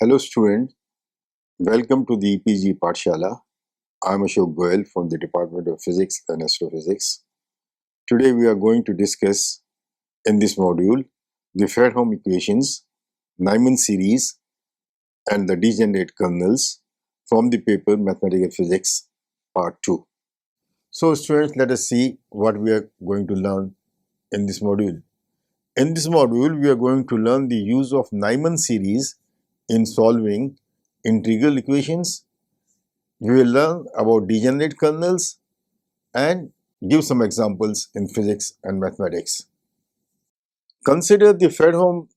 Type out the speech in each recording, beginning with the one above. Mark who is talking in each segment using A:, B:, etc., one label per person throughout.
A: Hello students, welcome to the EPG Pathshala. I am Ashok Goyal from the Department of Physics and Astrophysics. Today we are going to discuss in this module the Fredholm equations, Neumann series and the degenerate kernels from the paper Mathematical Physics Part 2. So students, let us see what we are going to learn in this module. In this module, we are going to learn the use of Neumann series in solving integral equations. We will learn about degenerate kernels and give some examples in physics and mathematics. Consider the Fredholm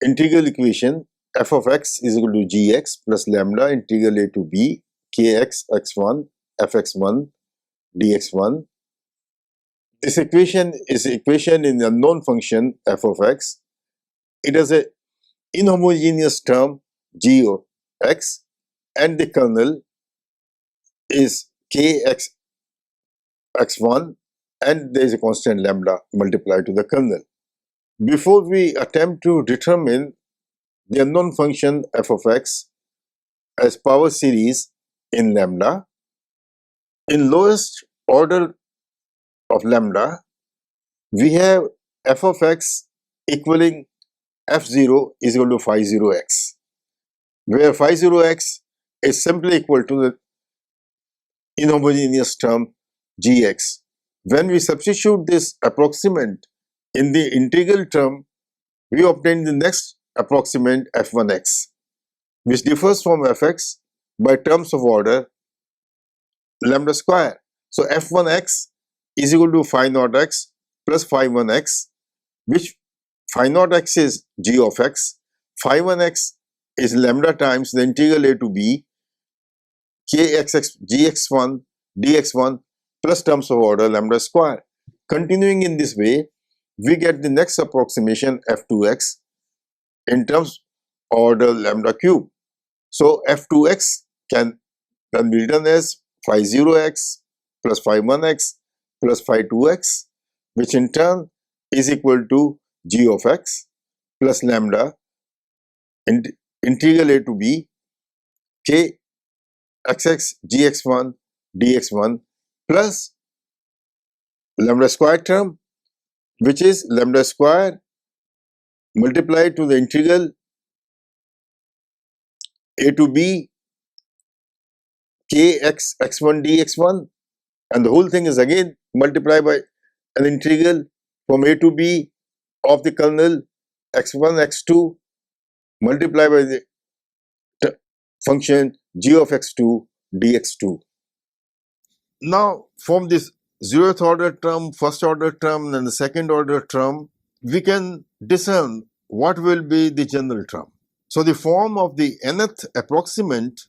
A: integral equation f of x is equal to gx plus lambda integral a to b kx x1 fx1 dx1. This equation is an equation in the unknown function f of x. It has an inhomogeneous term g of x and the kernel is kx x1 and there is a constant lambda multiplied to the kernel. Before we attempt to determine the unknown function f of x as power series in lambda, in lowest order of lambda, we have f of x equaling f0 is equal to phi 0x, where phi 0x is simply equal to the inhomogeneous term gx. When we substitute this approximant in the integral term, we obtain the next approximant f1x, which differs from fx by terms of order lambda square. So f1x is equal to phi naught x plus phi 1x, which phi naught x is g of x, phi 1x is lambda times the integral a to b kxx gx1 dx1 plus terms of order lambda square. Continuing in this way, we get the next approximation f2x in terms order lambda cube. So f2x can be written as phi 0x plus phi 1x plus phi 2x, which in turn is equal to g of x plus lambda integral a to b k xx gx1 dx1 plus lambda square term, which is lambda square multiplied to the integral a to b kx x1 dx1, and the whole thing is again multiplied by an integral from a to b of the kernel x1 x2 multiplied by the function g of x2 dx2. Now from this zeroth order term, first order term and the second order term, we can discern what will be the general term. So the form of the nth approximant,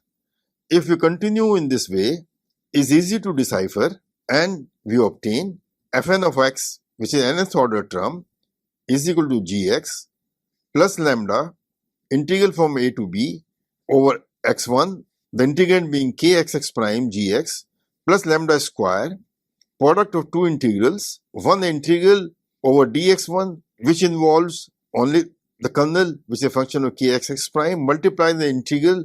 A: if we continue in this way, is easy to decipher, and we obtain fn of x, which is nth order term, is equal to gx plus lambda integral from a to b over x1, the integrand being kxx prime gx plus lambda square, product of two integrals, one integral over dx1, which involves only the kernel, which is a function of kxx prime, multiply the integral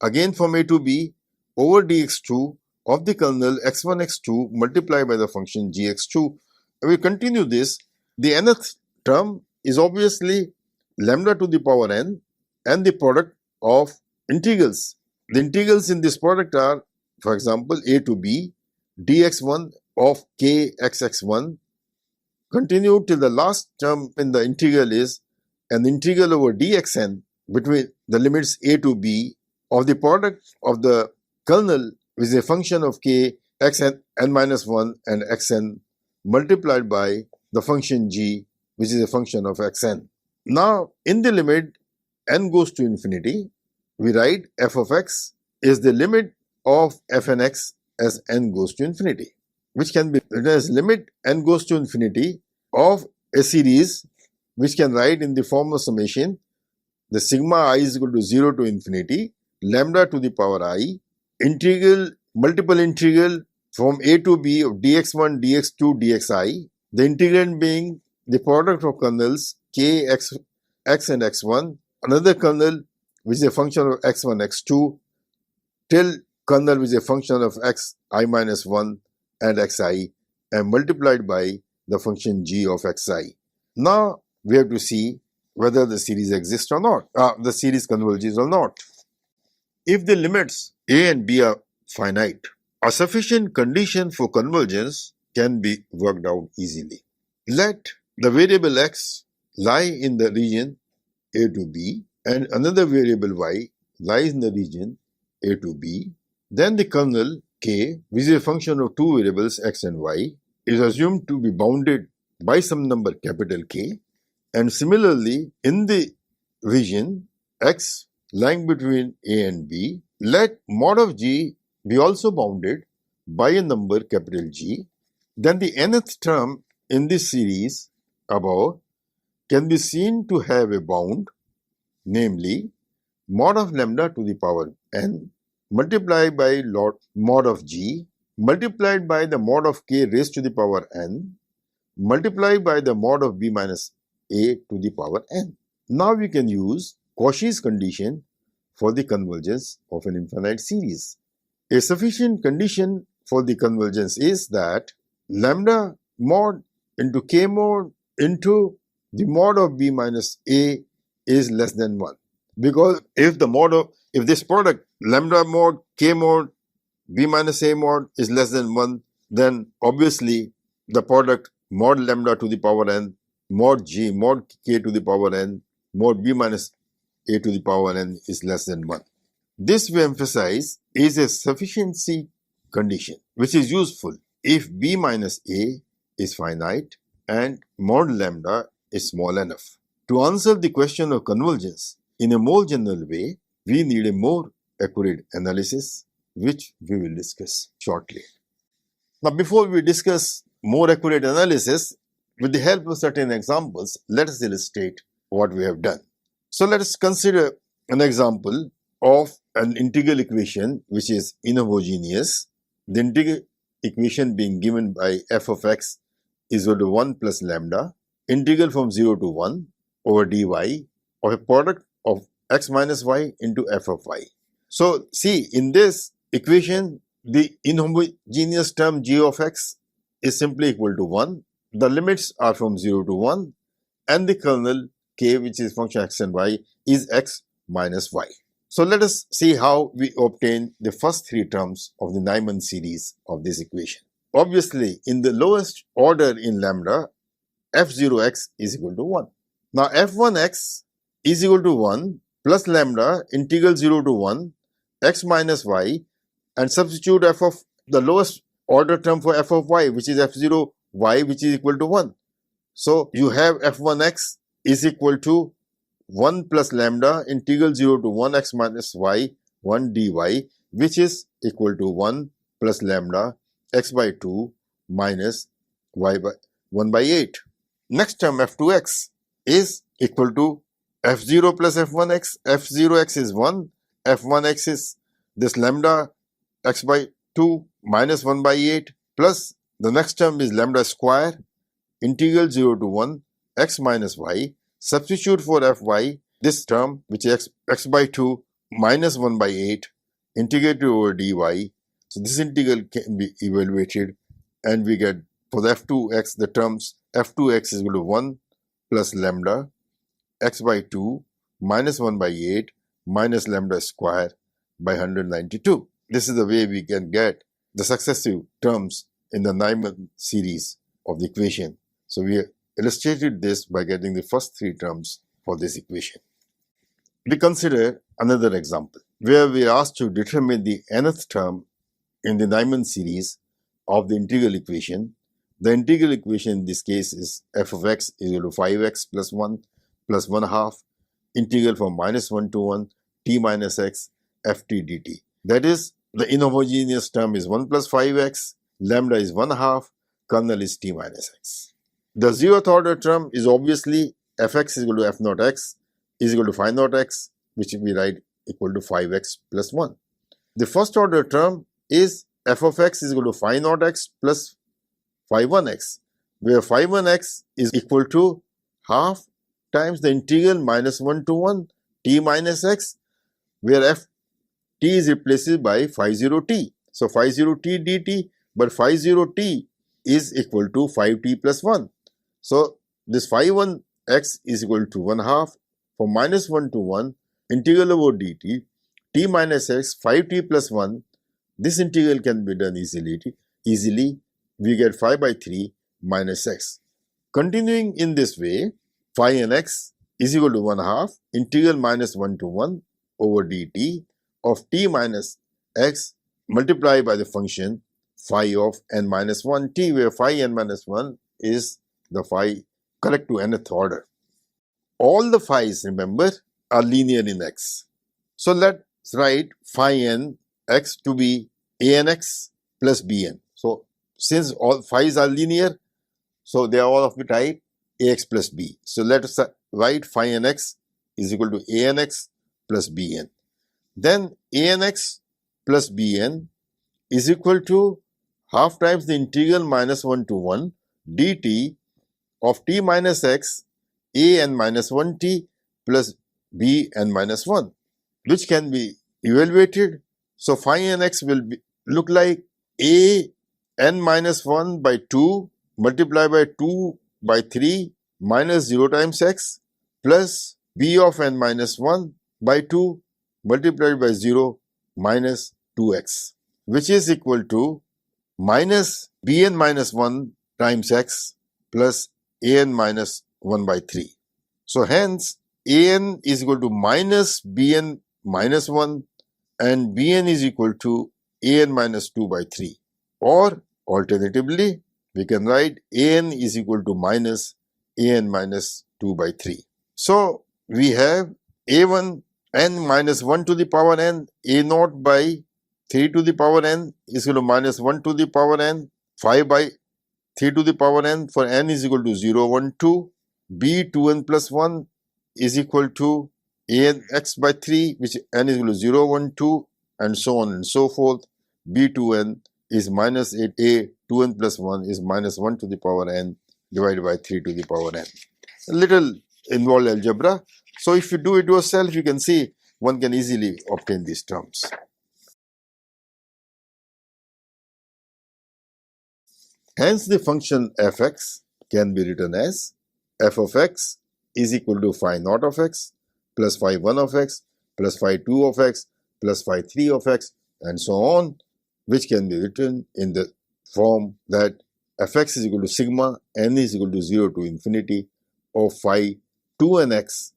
A: again from a to b over dx2 of the kernel x1 x2 multiplied by the function gx2. And we continue this. The nth term is obviously lambda to the power n and the product of integrals. The integrals in this product are, for example, a to b dx1 of kxx1 continue till the last term in the integral is an integral over dxn between the limits a to b of the product of the kernel, which is a function of k xn n minus 1 and xn multiplied by the function g, which is a function of xn. Now in the limit n goes to infinity, we write f of x is the limit of fnx as n goes to infinity, which can be written as limit n goes to infinity of a series, which can write in the form of summation the sigma I is equal to 0 to infinity lambda to the power I integral multiple integral from a to b of dx1 dx2 dxi, the integrand being the product of kernels k x and x1, another kernel which is a function of x1, x2, till kernel, which is a function of xi minus 1 and xi, and multiplied by the function g of xi. Now we have to see whether the series exists or not, the series converges or not. If the limits a and b are finite, a sufficient condition for convergence can be worked out easily. Let the variable x lie in the region a to b and another variable y lies in the region a to b. Then the kernel k, which is a function of two variables x and y, is assumed to be bounded by some number capital K, and similarly in the region x lying between a and b, let mod of g be also bounded by a number capital G. Then the nth term in this series above can be seen to have a bound, namely mod of lambda to the power n multiplied by mod of g multiplied by the mod of k raised to the power n multiplied by the mod of b minus a to the power n. Now we can use Cauchy's condition for the convergence of an infinite series. A sufficient condition for the convergence is that lambda mod into k mod into the mod of b minus a is less than 1. Because if this product lambda mod k mod b minus a mod is less than 1, then obviously the product mod lambda to the power n, mod g, mod k to the power n, mod b minus a to the power n is less than 1. This, we emphasize, is a sufficiency condition which is useful if b minus a is finite and mod lambda is small enough. To answer the question of convergence in a more general way, we need a more accurate analysis, which we will discuss shortly. Now, before we discuss more accurate analysis, with the help of certain examples, let us illustrate what we have done. So, let us consider an example of an integral equation which is inhomogeneous. The integral equation being given by f of x is equal to 1 plus lambda, integral from 0 to 1 over dy of a product of x minus y into f of y. So, see, in this equation, the inhomogeneous term g of x is simply equal to 1. The limits are from 0 to 1 and the kernel k, which is function x and y, is x minus y. So, let us see how we obtain the first three terms of the Neumann series of this equation. Obviously, in the lowest order in lambda, f0x is equal to 1. Now, f1x is equal to 1 plus lambda integral 0 to 1 x minus y, and substitute f of the lowest order term for f of y, which is f0y, which is equal to 1. So, you have f1x is equal to 1 plus lambda integral 0 to 1 x minus y 1 dy, which is equal to 1 plus lambda x by 2 minus y by 1 by 8. Next term f2x is equal to f0 plus f1x. f0x is 1, f1x is this lambda x by 2 minus 1 by 8 plus the next term is lambda square integral 0 to 1 x minus y. Substitute for fy this term, which is x by 2 minus 1 by 8 integrated over dy. So this integral can be evaluated and we get for the f2x the terms f2x is equal to 1 plus lambda x by 2 minus 1 by 8 minus lambda square by 192. This is the way we can get the successive terms in the Neumann series of the equation. So we illustrated this by getting the first three terms for this equation. We consider another example where we are asked to determine the nth term in the Neumann series of the integral equation. The integral equation in this case is f of x is equal to 5x plus 1 plus 1 half integral from minus 1 to 1 t minus x ft dt. That is, the inhomogeneous term is 1 plus 5x, lambda is 1 half, kernel is t minus x. The zeroth order term is obviously fx is equal to f naught x is equal to phi naught x, which we write equal to 5x plus 1. The first order term is f of x is equal to phi naught x plus phi 1x, where phi 1x is equal to half times the integral minus 1 to 1 t minus x where f t is replaced by phi 0 t. So phi 0 t dt, but phi 0 t is equal to 5t plus 1. So this phi 1 x is equal to 1 half from minus 1 to 1 integral over dt t minus x 5t plus 1. This integral can be done easily. We get 5 by 3 minus x. Continuing in this way, phi n x is equal to 1 half integral minus 1 to 1 over dt of t minus x multiplied by the function phi of n minus 1 t, where phi n minus 1 is the phi correct to nth order. All the phi's, remember, are linear in x. So let's write phi n x to be anx plus bn. So since all phi's are linear, so they are all of the type ax plus b. So let us write phi n x is equal to anx plus bn. Then anx plus bn is equal to half times the integral minus 1 to 1 dt of t minus x a n minus 1 t plus b n minus 1, which can be evaluated. So phi n x will look like a n minus 1 by 2 multiplied by 2 by 3 minus 0 times x plus b of n minus 1 by 2 multiplied by 0 minus 2x, which is equal to minus bn minus 1 times x plus an minus 1 by 3. So hence an is equal to minus bn minus 1 and bn is equal to an minus 2 by 3. Or alternatively, we can write an is equal to minus an minus 2 by 3. So we have a1 n minus 1 to the power n, a naught by 3 to the power n is equal to minus 1 to the power n, 5 by 3 to the power n for n is equal to 0, 1, 2, b 2n plus 1 is equal to an x by 3, which n is equal to 0, 1, 2, and so on and so forth. b2n is minus 8a 2n plus 1 is minus 1 to the power n divided by 3 to the power n. A little involved algebra. So if you do it yourself, you can see one can easily obtain these terms. Hence the function fx can be written as f of x is equal to phi naught of x plus phi 1 of x plus phi 2 of x plus phi 3 of x and so on, which can be written in the form that fx is equal to sigma n is equal to 0 to infinity of phi 2nx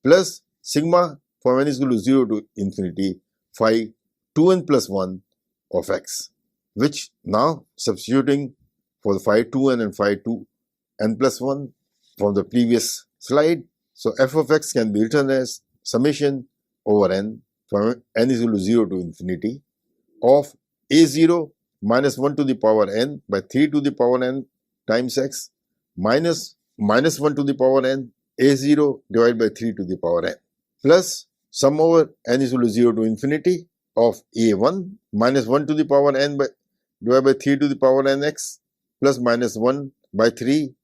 A: plus sigma for n is equal to 0 to infinity phi 2n plus 1 of x, which now substituting for the phi 2n and phi 2n plus 1 from the previous slide. So f of x can be written as summation over n from n is equal to 0 to infinity of a0 minus 1 to the power n by 3 to the power n times x minus 1 to the power n a0 divided by 3 to the power n plus sum over n is equal to 0 to infinity of a1 minus 1 to the power n by divided by 3 to the power n x plus minus 1 by 3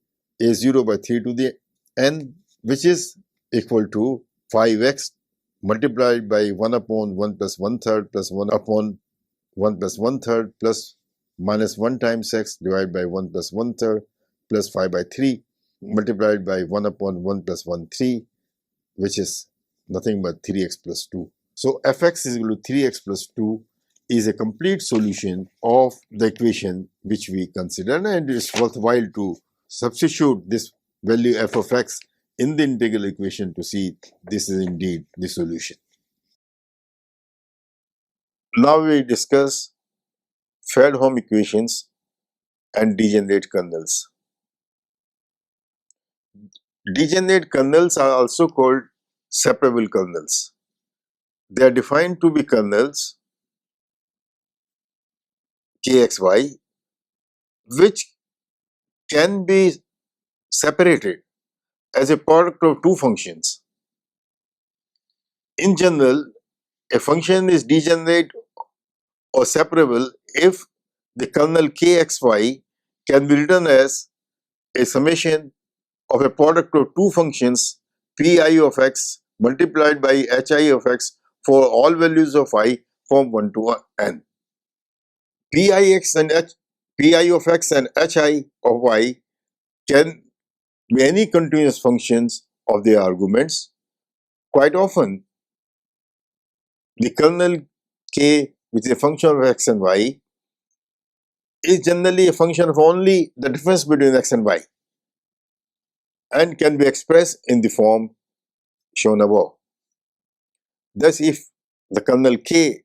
A: a0 by 3 to the n, which is equal to 5x multiplied by 1 upon 1 plus 1/3 plus 1 upon 1 plus 1/3 plus minus 1 times x divided by 1 plus 1/3 plus 5 by 3 multiplied by 1 upon 1 plus 1/3, which is nothing but 3x plus 2. So fx is equal to 3x plus 2 is a complete solution of the equation which we consider, and it's worthwhile to substitute this value f of x in the integral equation to see this is indeed the solution. Now we discuss Fredholm equations and degenerate kernels. Degenerate kernels are also called separable kernels. They are defined to be kernels kxy which can be separated as a product of two functions. In general, a function is degenerate or separable if the kernel kxy can be written as a summation of a product of two functions pi of x multiplied by hi of x for all values of I from 1 to n. Pix and Pi of x and Hi of y can be any continuous functions of the arguments. Quite often, the kernel k, which is a function of x and y, is generally a function of only the difference between x and y and can be expressed in the form shown above. Thus, if the kernel k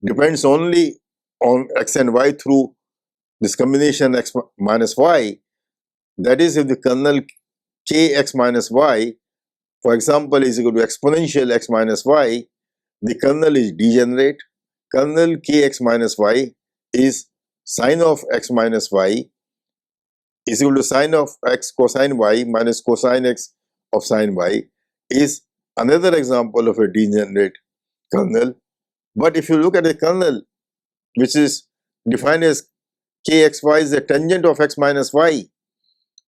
A: depends only on x and y through this combination x minus y, that is, if the kernel kx minus y, for example, is equal to exponential x minus y, the kernel is degenerate. Kernel kx minus y is sine of x minus y is equal to sine of x cosine y minus cosine x of sine y is another example of a degenerate kernel. But if you look at the kernel, which is defined as kxy is the tangent of x minus y,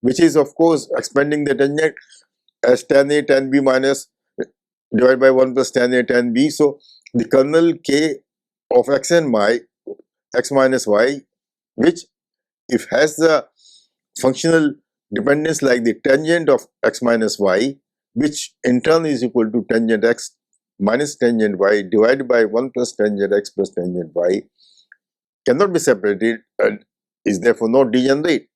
A: which is of course expanding the tangent as tan a tan b minus divided by 1 plus tan a tan b. So the kernel k of x and y, x minus y, which if has the functional dependence like the tangent of x minus y, which in turn is equal to tangent x minus tangent y divided by 1 plus tangent x plus tangent y, cannot be separated and is therefore not degenerate.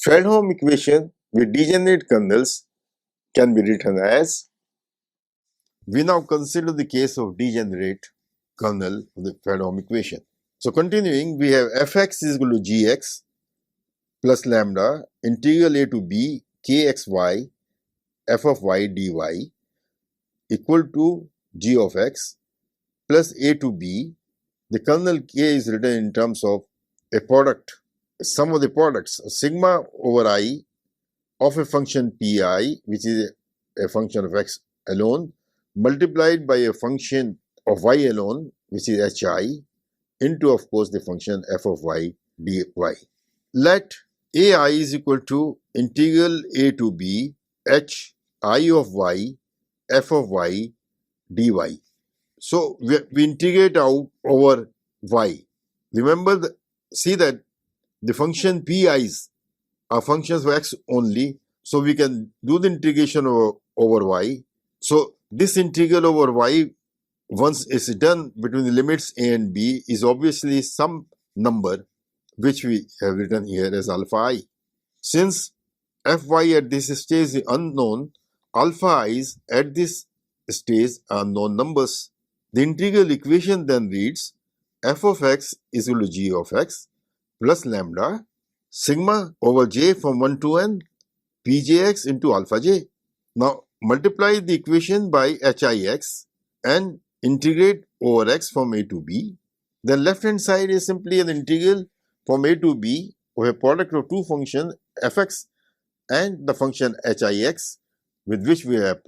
A: Fredholm equation with degenerate kernels can be written as. We now consider the case of degenerate kernel of the Fredholm equation. So continuing, we have fx is equal to gx plus lambda integral a to b kxy f of y dy equal to g of x plus a to b. The kernel k is written in terms of a product, sum of the products, sigma over I of a function pi, which is a function of x alone, multiplied by a function of y alone, which is hi, into of course the function f of y dy. Let ai is equal to integral a to b h I of y f of y dy. So we integrate out over y. Remember, see that the function pi's are functions of x only, so we can do the integration over y. So this integral over y, once it's done between the limits a and b, is obviously some number which we have written here as alpha I. Since fy at this stage is unknown, alpha i's at this stage are known numbers. The integral equation then reads f of x is equal to g of x plus lambda sigma over j from 1 to n pjx into alpha j. Now multiply the equation by hix and integrate over x from a to b. The left hand side is simply an integral from a to b of a product of two functions fx and the function hix with which we have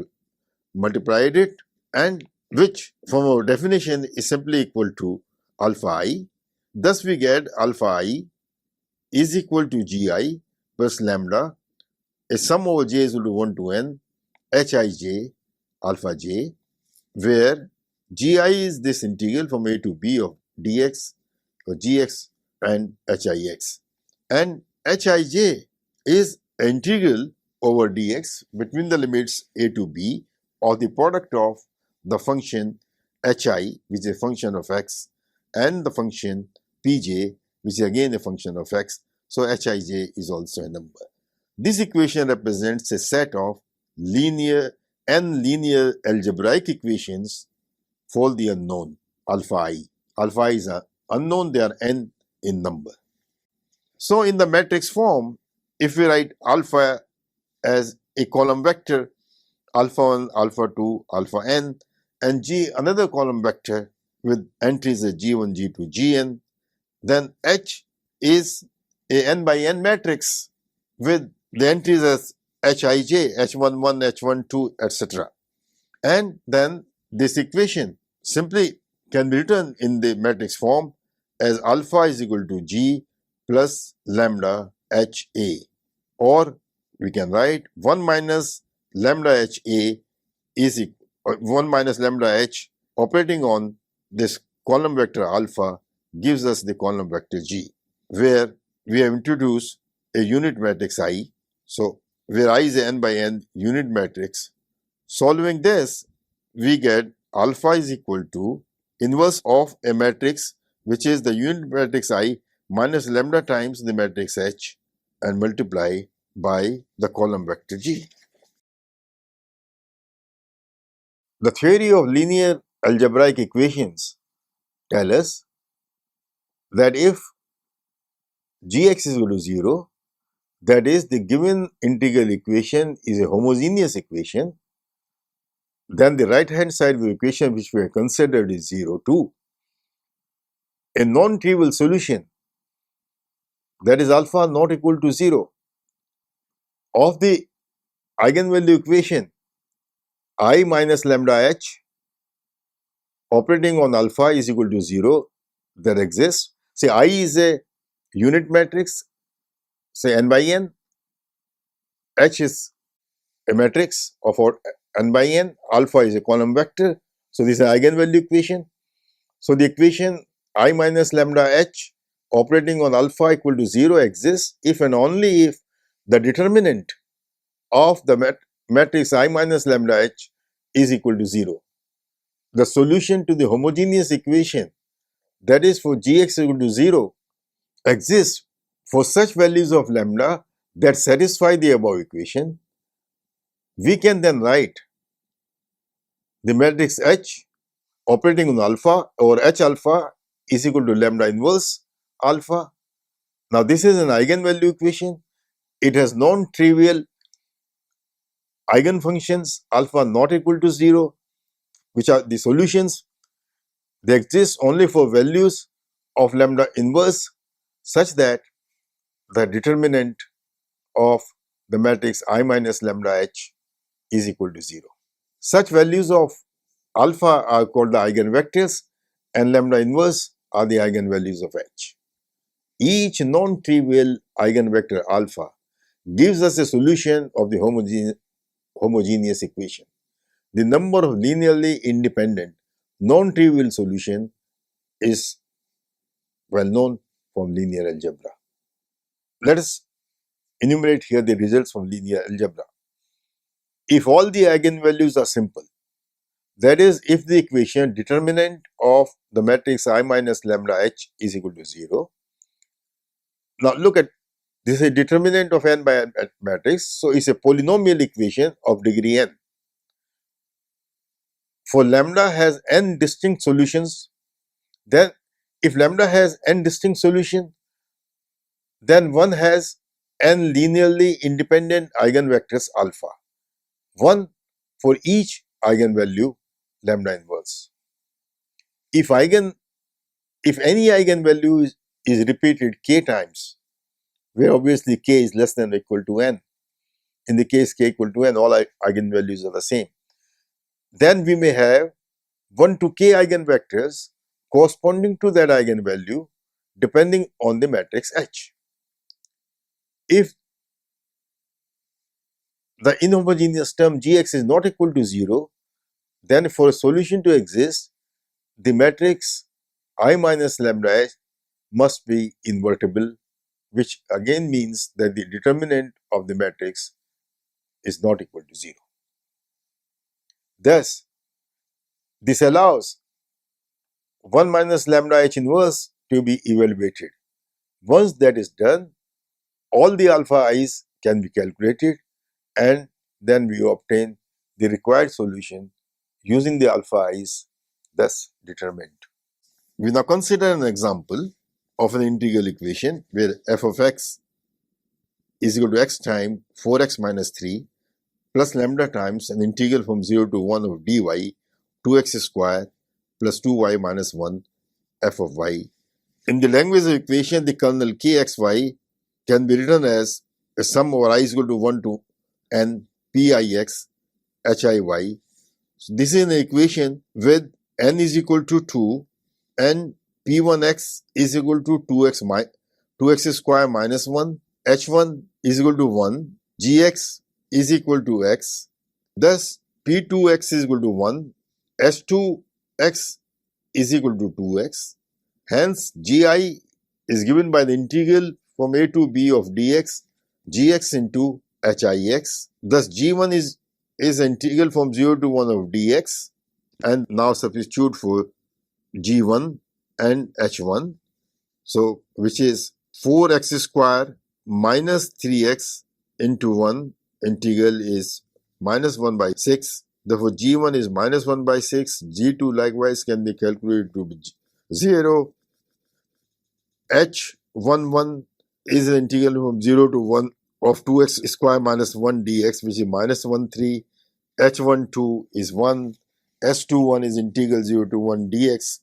A: multiplied it, and which from our definition is simply equal to alpha I. Thus we get alpha I is equal to gi plus lambda, a sum over j is equal to 1 to n hij alpha j, where gi is this integral from a to b of dx or gx and hix, and hij is an integral over dx between the limits a to b of the product of the function hi, which is a function of x, and the function pj, which is again a function of x. So hij is also a number. This equation represents a set of linear algebraic equations for the unknown alpha I. Alpha I is unknown, they are n in number. So in the matrix form, if we write alpha as a column vector, alpha 1, alpha 2, alpha n, and g another column vector with entries as g1, g2, gn, then H is a n by n matrix with the entries as hij, h11, h12, etc. And then this equation simply can be written in the matrix form as alpha is equal to g plus lambda ha, or we can write 1 minus lambda ha is 1 minus lambda h operating on this column vector alpha gives us the column vector G, where we have introduced a unit matrix I. So, where I is a n by n unit matrix. Solving this, we get alpha is equal to inverse of a matrix which is the unit matrix I minus lambda times the matrix H and multiply by the column vector G. The theory of linear algebraic equations tell us that if Gx is equal to 0, that is, the given integral equation is a homogeneous equation, then the right hand side of the equation which we have considered is 0 too. A non-trivial solution, that is alpha not equal to 0, of the eigenvalue equation I minus lambda h operating on alpha is equal to 0 that exists. Say I is a unit matrix, say n by n, H is a matrix of n by n, alpha is a column vector. So this is an eigenvalue equation. So the equation I minus lambda h operating on alpha equal to 0 exists if and only if the determinant of the matrix I minus lambda h is equal to 0. The solution to the homogeneous equation, that is for Gx equal to 0, exists for such values of lambda that satisfy the above equation. We can then write the matrix H operating on alpha or H alpha is equal to lambda inverse alpha. Now this is an eigenvalue equation. It has non-trivial eigenfunctions alpha not equal to 0, which are the solutions. They exist only for values of lambda inverse such that the determinant of the matrix I minus lambda h is equal to 0. Such values of alpha are called the eigenvectors and lambda inverse are the eigenvalues of h. Each non-trivial eigenvector alpha gives us a solution of the homogeneous equation. The number of linearly independent non-trivial solution is well known from linear algebra. Let us enumerate here the results from linear algebra. If all the eigenvalues are simple, that is, if the equation determinant of the matrix I minus lambda h is equal to 0. Now look at this is a determinant of n by n matrix, so it's a polynomial equation of degree n. For lambda has n distinct solutions, then if lambda has n distinct solutions, then one has n linearly independent eigenvectors alpha, one for each eigenvalue lambda inverse. If any eigenvalue is repeated k times, where obviously k is less than or equal to n, in the case k equal to n, all eigenvalues are the same, then we may have 1 to k eigenvectors corresponding to that eigenvalue depending on the matrix H. If the inhomogeneous term Gx is not equal to 0, then for a solution to exist, the matrix I minus lambda h must be invertible, which again means that the determinant of the matrix is not equal to 0. Thus, this allows 1 minus lambda h inverse to be evaluated. Once that is done, all the alpha i's can be calculated and then we obtain the required solution using the alpha i's thus determined. We now consider an example of an integral equation where f of x is equal to x times 4x minus 3 plus lambda times an integral from 0 to 1 of dy 2x square plus 2y minus 1 f of y. In the language of equation, the kernel kxy can be written as a sum over I is equal to 1 to n pix hiy. So this is an equation with n is equal to 2 and p1x is equal to 2x square minus 1, h1 is equal to 1, gx is equal to x. Thus, p2x is equal to 1, h2 x is equal to 2x. Hence, gi is given by the integral from a to b of dx, gx into hix. Thus, g1 is integral from 0 to 1 of dx, and now substitute for g1 and h1. So, which is 4x square minus 3x into 1, integral is minus 1 by 6. Therefore, g1 is minus 1 by 6. g2 likewise can be calculated to be 0. h11 is an integral from 0 to 1 of 2x square minus 1 dx, which is minus 1, 3. h12 is 1. h21 is integral 0 to 1 dx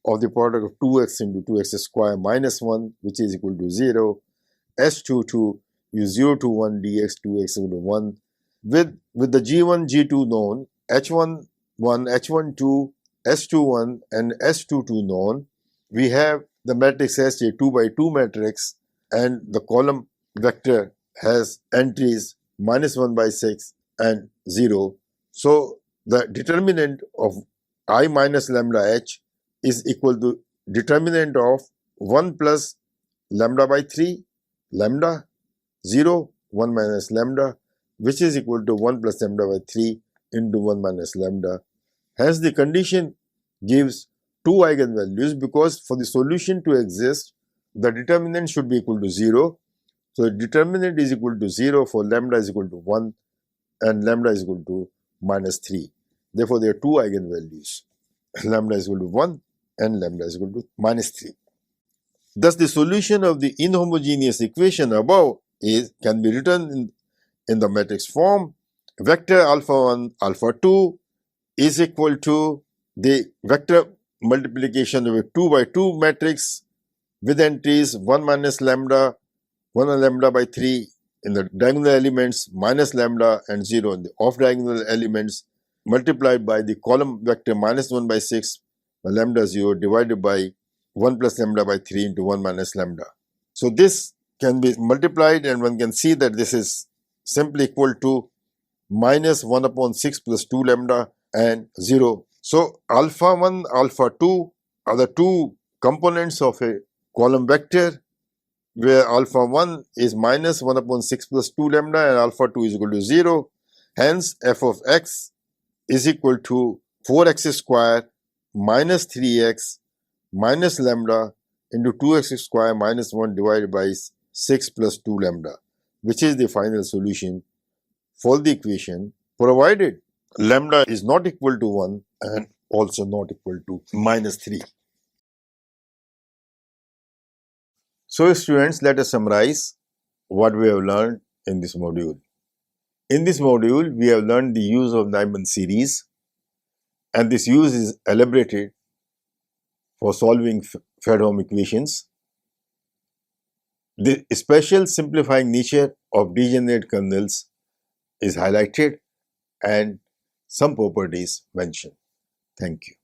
A: of the product of 2x into 2x square minus 1, which is equal to 0. h22 is 0 to 1 dx, 2x equal to 1. With the g1, g2 known, h11, h12, h21 and h22 known, we have the matrix as a 2 by 2 matrix, and the column vector has entries minus 1 by 6 and 0. So the determinant of I minus lambda h is equal to determinant of 1 plus lambda by 3, lambda, 0, 1 minus lambda, which is equal to 1 plus lambda by 3 into 1 minus lambda. Hence, the condition gives two eigenvalues, because for the solution to exist, the determinant should be equal to 0. So, the determinant is equal to 0 for lambda is equal to 1 and lambda is equal to minus 3. Therefore, there are two eigenvalues. Lambda is equal to 1 and lambda is equal to minus 3. Thus, the solution of the inhomogeneous equation above can be written in the matrix form. Vector alpha 1, alpha 2 is equal to the vector multiplication of a 2 by 2 matrix with entries 1 minus lambda, 1 lambda by 3 in the diagonal elements, minus lambda and 0 in the off diagonal elements, multiplied by the column vector minus 1 by 6 lambda 0 divided by 1 plus lambda by 3 into 1 minus lambda. So this can be multiplied, and one can see that this is simply equal to minus 1 upon 6 plus 2 lambda and 0. So alpha 1, alpha 2 are the two components of a column vector, where alpha 1 is minus 1 upon 6 plus 2 lambda and alpha 2 is equal to 0. Hence, f of x is equal to 4x square minus 3x minus lambda into 2x square minus 1 divided by 6 plus 2 lambda, which is the final solution for the equation, provided lambda is not equal to 1 and also not equal to minus 3. So students, let us summarize what we have learned in this module. In this module, we have learned the use of Neumann series, and this use is elaborated for solving Fredholm equations. The special simplifying nature of degenerate kernels is highlighted and some properties mentioned. Thank you.